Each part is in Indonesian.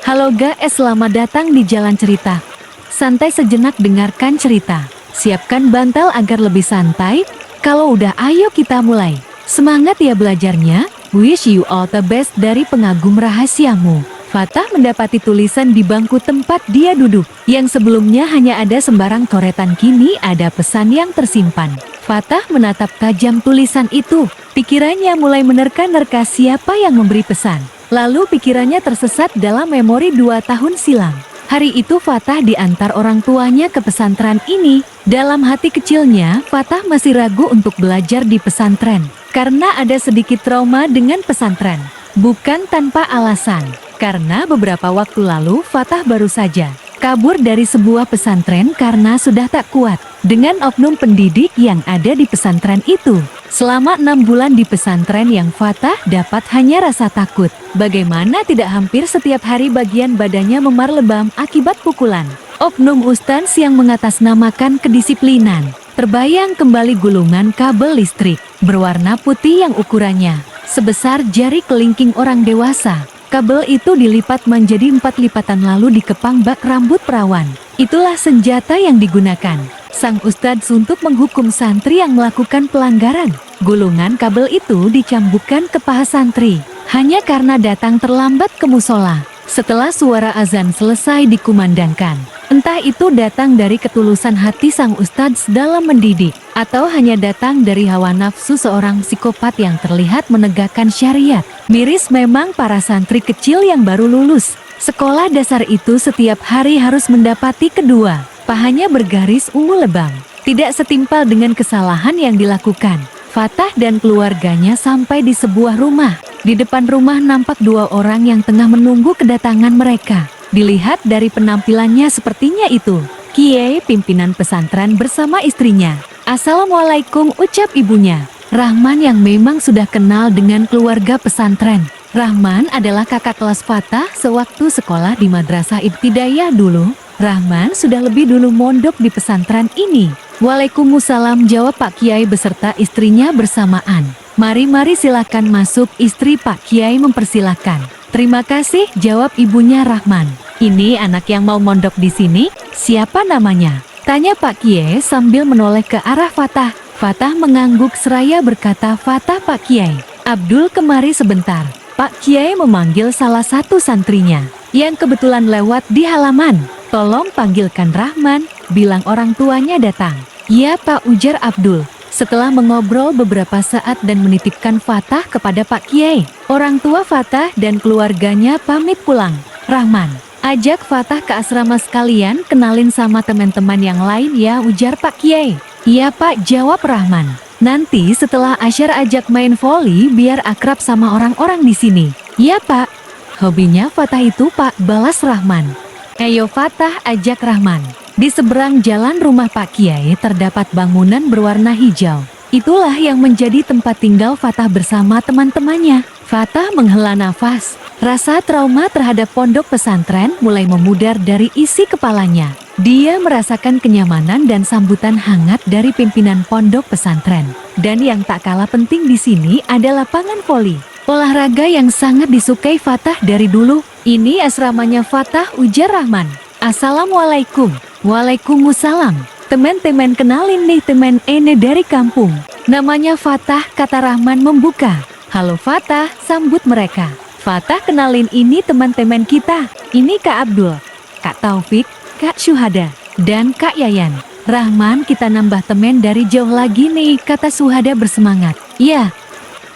Halo guys, selamat datang di Jalan Cerita. Santai sejenak dengarkan cerita. Siapkan bantal agar lebih santai. Kalau udah, ayo kita mulai. Semangat ya belajarnya. Wish you all the best dari pengagum rahasiamu. Fatah mendapati tulisan di bangku tempat dia duduk. Yang sebelumnya hanya ada sembarang coretan, kini ada pesan yang tersimpan. Fatah menatap tajam tulisan itu. Pikirannya mulai menerka-nerka siapa yang memberi pesan. Lalu pikirannya tersesat dalam memori 2 tahun silam. Hari itu Fatah diantar orang tuanya ke pesantren ini. Dalam hati kecilnya, Fatah masih ragu untuk belajar di pesantren. Karena ada sedikit trauma dengan pesantren. Bukan tanpa alasan. Karena beberapa waktu lalu Fatah baru saja kabur dari sebuah pesantren karena sudah tak kuat dengan oknum pendidik yang ada di pesantren itu. Selama 6 bulan di pesantren yang Fatah dapat hanya rasa takut. Bagaimana tidak hampir setiap hari bagian badannya memar lebam akibat pukulan oknum ustaz yang mengatasnamakan kedisiplinan. Terbayang kembali gulungan kabel listrik berwarna putih yang ukurannya sebesar jari kelingking orang dewasa. Kabel itu dilipat menjadi 4 lipatan lalu dikepang bak rambut perawan. Itulah senjata yang digunakan sang ustadz untuk menghukum santri yang melakukan pelanggaran. Gulungan kabel itu dicambukkan ke paha santri hanya karena datang terlambat ke musola setelah suara azan selesai dikumandangkan. Entah itu datang dari ketulusan hati sang ustadz dalam mendidik, atau hanya datang dari hawa nafsu seorang psikopat yang terlihat menegakkan syariat. Miris memang para santri kecil yang baru lulus sekolah dasar itu setiap hari harus mendapati kedua pahanya bergaris ungu lebam. Tidak setimpal dengan kesalahan yang dilakukan. Fatah dan keluarganya sampai di sebuah rumah. Di depan rumah nampak 2 orang yang tengah menunggu kedatangan mereka. Dilihat dari penampilannya sepertinya itu Kiai pimpinan pesantren bersama istrinya. Assalamualaikum, ucap ibunya. Rahman yang memang sudah kenal dengan keluarga pesantren. Rahman adalah kakak kelas Fatah sewaktu sekolah di madrasah ibtidaiyah dulu. Rahman sudah lebih dulu mondok di pesantren ini. Waalaikumsalam, jawab Pak Kiai beserta istrinya bersamaan. Mari silakan masuk, istri Pak Kiai mempersilahkan. Terima kasih, jawab ibunya Rahman. Ini anak yang mau mondok di sini, siapa namanya? Tanya Pak Kiai sambil menoleh ke arah Fatah. Fatah mengangguk seraya berkata, Fatah Pak Kiai. Abdul, kemari sebentar. Pak Kiai memanggil salah satu santrinya yang kebetulan lewat di halaman. Tolong panggilkan Rahman, bilang orang tuanya datang. Ya Pak, ujar Abdul. Setelah mengobrol beberapa saat dan menitipkan Fatah kepada Pak Kiai, orang tua Fatah dan keluarganya pamit pulang. Rahman, ajak Fatah ke asrama sekalian, kenalin sama teman-teman yang lain ya, ujar Pak Kiai. Iya Pak, jawab Rahman. Nanti setelah asyar ajak main voli biar akrab sama orang-orang di sini. Iya Pak. Hobinya Fatah itu Pak, balas Rahman. Ayo Fatah, ajak Rahman. Di seberang jalan rumah Pak Kiai terdapat bangunan berwarna hijau. Itulah yang menjadi tempat tinggal Fatah bersama teman-temannya. Fatah menghela nafas. Rasa trauma terhadap pondok pesantren mulai memudar dari isi kepalanya. Dia merasakan kenyamanan dan sambutan hangat dari pimpinan pondok pesantren. Dan yang tak kalah penting di sini adalah lapangan voli. Olahraga yang sangat disukai Fatah dari dulu. Ini asramanya Fatah, ujar Rahman. Assalamualaikum. Waalaikumsalam. Teman-teman, kenalin nih teman Ene dari kampung. Namanya Fatah, kata Rahman membuka. Halo Fatah, sambut mereka. Fatah, kenalin ini teman-teman kita. Ini Kak Abdul, Kak Taufik, Kak Syuhada, dan Kak Yayan. Rahman, kita nambah temen dari jauh lagi nih, kata Syuhada bersemangat. Ya,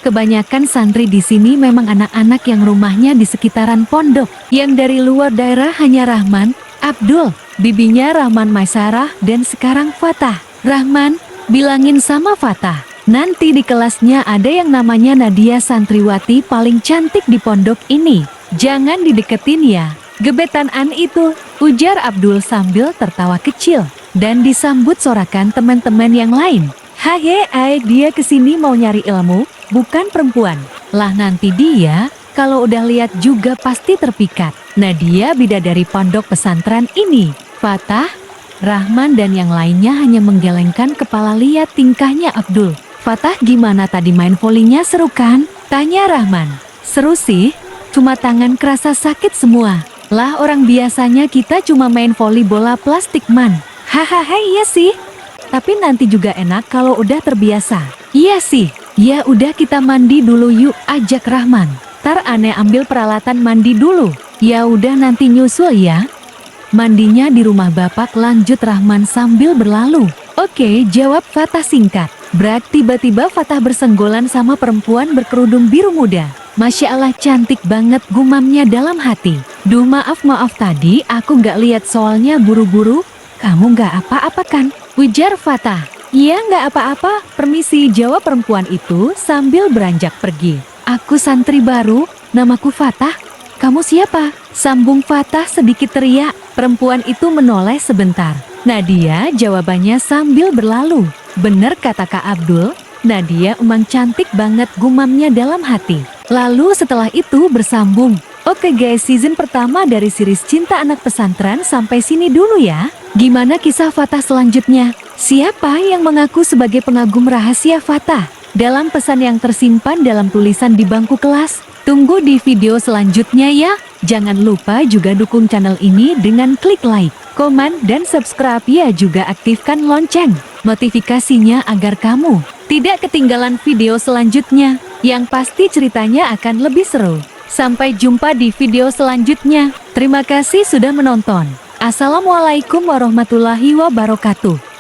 kebanyakan santri di sini memang anak-anak yang rumahnya di sekitaran pondok. Yang dari luar daerah hanya Rahman, Abdul, bibinya Rahman Maisarah, dan sekarang Fatah. Rahman, bilangin sama Fatah, nanti di kelasnya ada yang namanya Nadia, santriwati paling cantik di pondok ini. Jangan dideketin ya, gebetan itu, ujar Abdul sambil tertawa kecil. Dan disambut sorakan teman-teman yang lain. Hai, dia kesini mau nyari ilmu, bukan perempuan. Lah nanti dia kalau udah lihat juga pasti terpikat. Nadia bidadari pondok pesantren ini. Fatah, Rahman dan yang lainnya hanya menggelengkan kepala lihat tingkahnya Abdul. Fatah, gimana tadi main volinya, seru kan? Tanya Rahman. Seru sih, cuma tangan kerasa sakit semua. Lah orang biasanya kita cuma main voli bola plastik man. Hahaha iya sih. Tapi nanti juga enak kalau udah terbiasa. Iya sih. Ya udah kita mandi dulu yuk, ajak Rahman. Tar aneh ambil peralatan mandi dulu. Ya udah nanti nyusul ya. Mandinya di rumah bapak, lanjut Rahman sambil berlalu. Oke, jawab Fatah singkat. Brak, tiba-tiba Fatah bersenggolan sama perempuan berkerudung biru muda. Masya Allah cantik banget, gumamnya dalam hati. Duh maaf tadi aku nggak lihat soalnya buru-buru. Kamu nggak apa-apa kan? Ujar Fatah. Iya nggak apa-apa, permisi, jawab perempuan itu sambil beranjak pergi. Aku santri baru, namaku Fatah. Kamu siapa? Sambung Fatah sedikit teriak. Perempuan itu menoleh sebentar. Nadia jawabannya sambil berlalu. Bener kata Kak Abdul, Nadia emang cantik banget, gumamnya dalam hati. Lalu setelah itu bersambung. Oke guys, season pertama dari series Cinta Anak Pesantren sampai sini dulu ya. Gimana kisah Fatah selanjutnya? Siapa yang mengaku sebagai pengagum rahasia Fatah? Dalam pesan yang tersimpan dalam tulisan di bangku kelas. Tunggu di video selanjutnya ya. Jangan lupa juga dukung channel ini dengan klik like, komen, dan subscribe ya, juga aktifkan lonceng notifikasinya agar kamu tidak ketinggalan video selanjutnya. Yang pasti ceritanya akan lebih seru. Sampai jumpa di video selanjutnya. Terima kasih sudah menonton. Assalamualaikum warahmatullahi wabarakatuh.